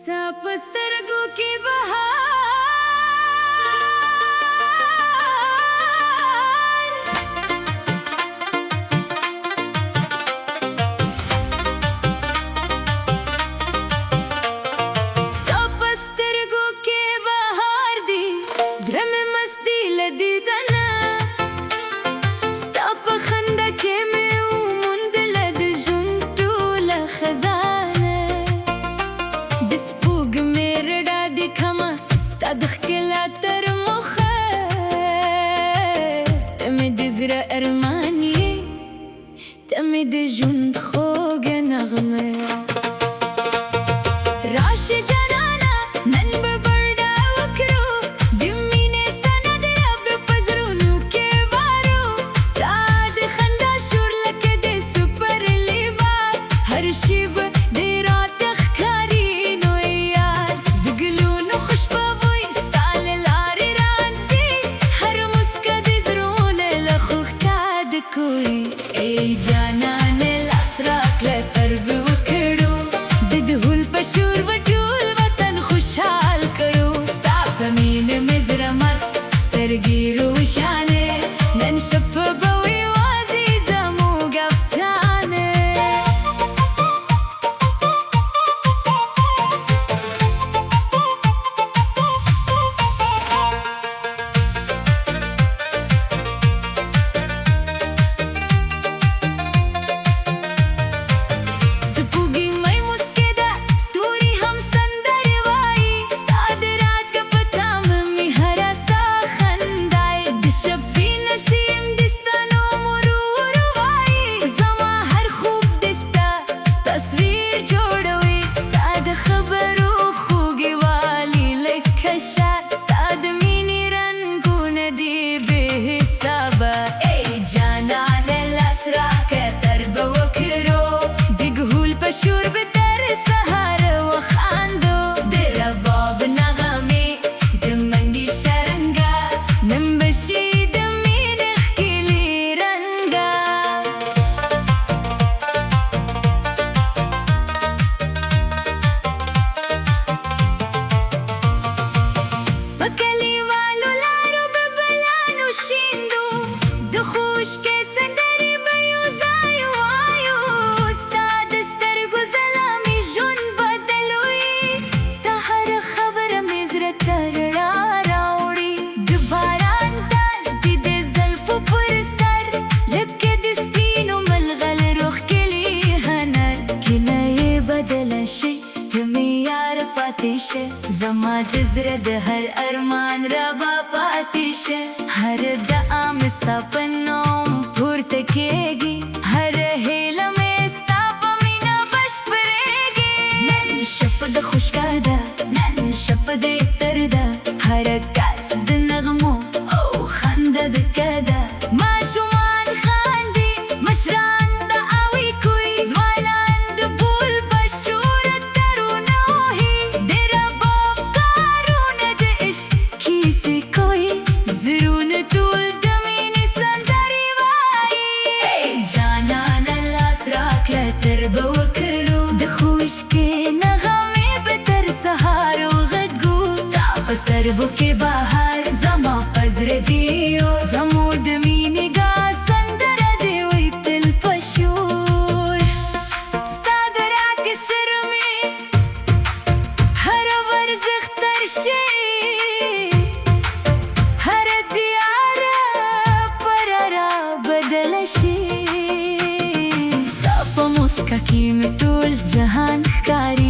سترګو کې بهار ستا په سترګو کې بهار دی زړه مې مستی له دیدنه ستا په خندا کې مې وموندله د ژوند ټوله خزانه د سپوږمۍ رډا دې کمه ستا د ښکلا تر مخه ته مې د زړه ارمان یې ته مې د ژوند خوږه نغمه راشه جانانه نن به برډه وکړو د مینې سند رب په زړونو کې وارو ستا د خندا شور لکه د سپرلی باد هر شی به دې راته ښکاري نو یار د ګلونو خوشبوي ستا له لارې راځي هر موسکا د زړونه له خوښتا د کوي ای جانانه لاس راکړه تر به وکړو د دهول په شور به ټول وطن خوشحال کړو ستا په مینه مې زړه مست سترګې روښانه نن شپه به وي یوازې زموږ افسانه سپوږمۍ موسکې ده ستوري هم سندرې وایي ستا د راتګ په تمه مې هره ساه خندا د شپې نسیم د ستا نوم ورو ورو وایي زما هر خوب د ستا تصویر جوړوي ستا د خبرو خوږې والي لکه شات ستا د مینې رنګونه دي بې حسابه ای جانانه لاس راکړه تر به وکړو د ګهول په شور به تر سهار وخاندو د رباب نغمې د منډې شرنګا نن به شي د مینې ښکلي رنګا په کلیوالو لارو به بلانو شیندو د خوشکې سندرې به یو ځای وایو ستا د سترګو ځلا مې ژوند بدلوي ستا هره خبره مې زړه ته رڼا راوړي د باران څاڅکي د زلفو پر سر لکه د سپینو ملغلرو ښکلي هنر کینه یې بدله شي ته مې یار پاتې شه زما د زړه د هر ارمان ربا پاتې شه هر دعا مې ستا په نوم پورته کېږي هر هیله مې ستا په مینه بشپړېږي نن شپه د خوشکا ده نن شپه د عطر ده هر کس د نغمو او خنده د کده ماشومان خاندي مشران دعاوې کوي ځوانان د بول په شور ترونه وهي د رباب کارونه د عشق کیسې کوي زړونه ټول د مینې سندرې وایي ای جانانه لاس راکړه تر به وکړو د خوشکې نغمې به تر سهار وغږو ستا په سترګو کې بهار زما په زړه دی زموږ د مینې ګا سندره دی وي تل په شور ستا د راکې سره مې هره ورځ اختر شي هر دیاره پر را بدله شي ستا په موسکا کې مې ټول جهان ښکاري